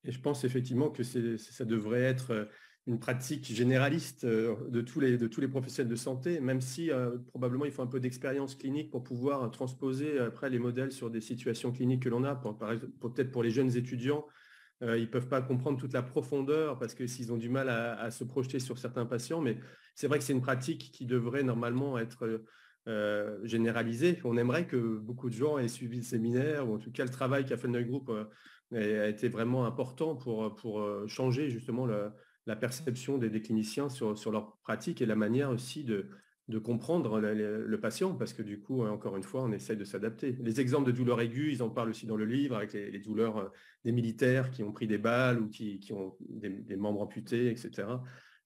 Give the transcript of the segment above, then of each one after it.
Et je pense effectivement que ça devrait être une pratique généraliste de tous les professionnels de santé, même si probablement il faut un peu d'expérience clinique pour pouvoir transposer après les modèles sur des situations cliniques que l'on a. Par exemple, peut-être pour les jeunes étudiants, ils ne peuvent pas comprendre toute la profondeur parce que s'ils ont du mal à se projeter sur certains patients, mais c'est vrai que c'est une pratique qui devrait normalement être généralisée. On aimerait que beaucoup de gens aient suivi le séminaire, ou en tout cas le travail qu'a fait le Neuil Group a été vraiment important pour changer justement la perception des cliniciens sur leur pratique et la manière aussi de comprendre le patient, parce que du coup, encore une fois, on essaye de s'adapter. Les exemples de douleurs aiguës, ils en parlent aussi dans le livre, avec les douleurs des militaires qui ont pris des balles ou qui ont des membres amputés, etc.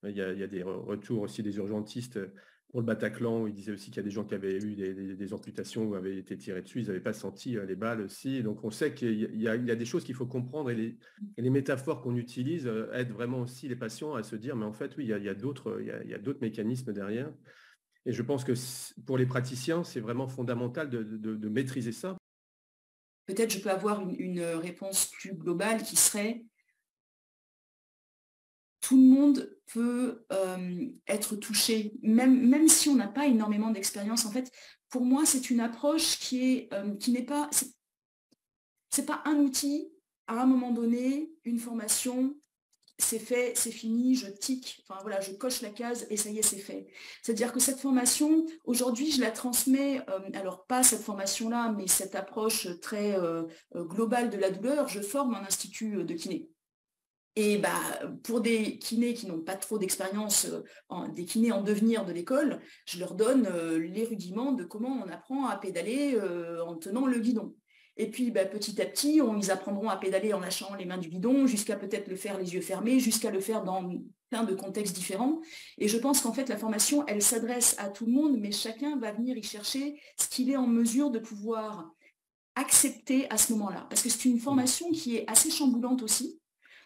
Il y a des retours aussi des urgentistes pour le Bataclan, où ils disaient aussi qu'il y a des gens qui avaient eu des amputations ou avaient été tirés dessus, ils n'avaient pas senti les balles aussi. Donc on sait qu'il y a des choses qu'il faut comprendre, et les métaphores qu'on utilise aident vraiment aussi les patients à se dire, mais en fait, oui, il y a d'autres mécanismes derrière. Et je pense que pour les praticiens, c'est vraiment fondamental de maîtriser ça. Peut-être je peux avoir une réponse plus globale qui serait: tout le monde peut être touché, même si on n'a pas énormément d'expérience. En fait, pour moi, c'est une approche qui n'est pas, c'est pas un outil, à un moment donné, une formation, c'est fait, c'est fini, je tique, enfin voilà, je coche la case et ça y est, c'est fait. C'est-à-dire que cette formation, aujourd'hui, je la transmets, alors pas cette formation-là, mais cette approche très globale de la douleur, je forme un institut de kiné. Et bah, pour des kinés qui n'ont pas trop d'expérience, des kinés en devenir de l'école, je leur donne les rudiments de comment on apprend à pédaler en tenant le guidon. Et puis bah, petit à petit, ils apprendront à pédaler en lâchant les mains du guidon, jusqu'à peut-être le faire les yeux fermés, jusqu'à le faire dans plein de contextes différents. Et je pense qu'en fait, la formation, elle s'adresse à tout le monde, mais chacun va venir y chercher ce qu'il est en mesure de pouvoir accepter à ce moment-là. Parce que c'est une formation qui est assez chamboulante aussi.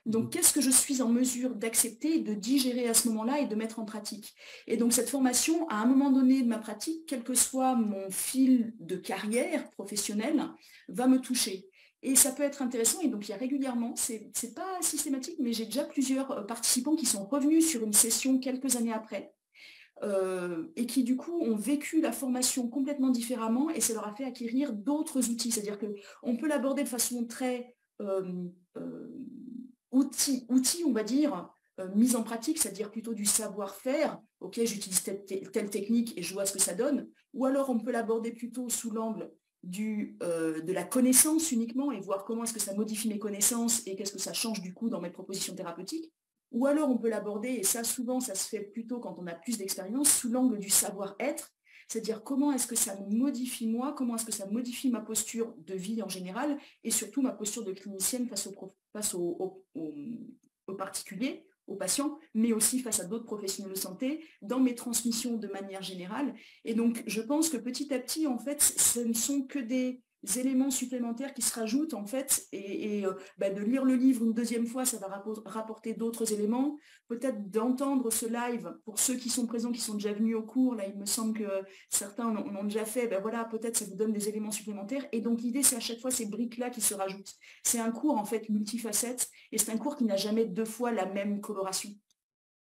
Donc, qu'est-ce que je suis en mesure d'accepter, de digérer à ce moment-là et de mettre en pratique? Et donc, cette formation, à un moment donné de ma pratique, quel que soit mon fil de carrière professionnelle, va me toucher. Et ça peut être intéressant. Et donc, il y a régulièrement, c'est pas systématique, mais j'ai déjà plusieurs participants qui sont revenus sur une session quelques années après. Et qui du coup ont vécu la formation complètement différemment et ça leur a fait acquérir d'autres outils. C'est-à-dire qu'on peut l'aborder de façon très euh, outil, on va dire, mise en pratique, c'est-à-dire plutôt du savoir-faire. Ok, j'utilise telle technique et je vois ce que ça donne. Ou alors on peut l'aborder plutôt sous l'angle de la connaissance uniquement et voir comment est-ce que ça modifie mes connaissances et qu'est-ce que ça change du coup dans mes propositions thérapeutiques. Ou alors on peut l'aborder, et ça souvent ça se fait plutôt quand on a plus d'expérience, sous l'angle du savoir-être, c'est-à-dire comment est-ce que ça me modifie moi, comment est-ce que ça modifie ma posture de vie en général, et surtout ma posture de clinicienne face aux particuliers, aux patients, mais aussi face à d'autres professionnels de santé, dans mes transmissions de manière générale. Et donc, je pense que petit à petit, en fait, ce ne sont que des éléments supplémentaires qui se rajoutent, en fait, de lire le livre une deuxième fois, ça va rapporter d'autres éléments. Peut-être d'entendre ce live, pour ceux qui sont présents, qui sont déjà venus au cours, là, il me semble que certains en ont déjà fait, ben voilà, peut-être ça vous donne des éléments supplémentaires. Et donc, l'idée, c'est à chaque fois ces briques-là qui se rajoutent. C'est un cours, en fait, multifacette, et c'est un cours qui n'a jamais deux fois la même coloration.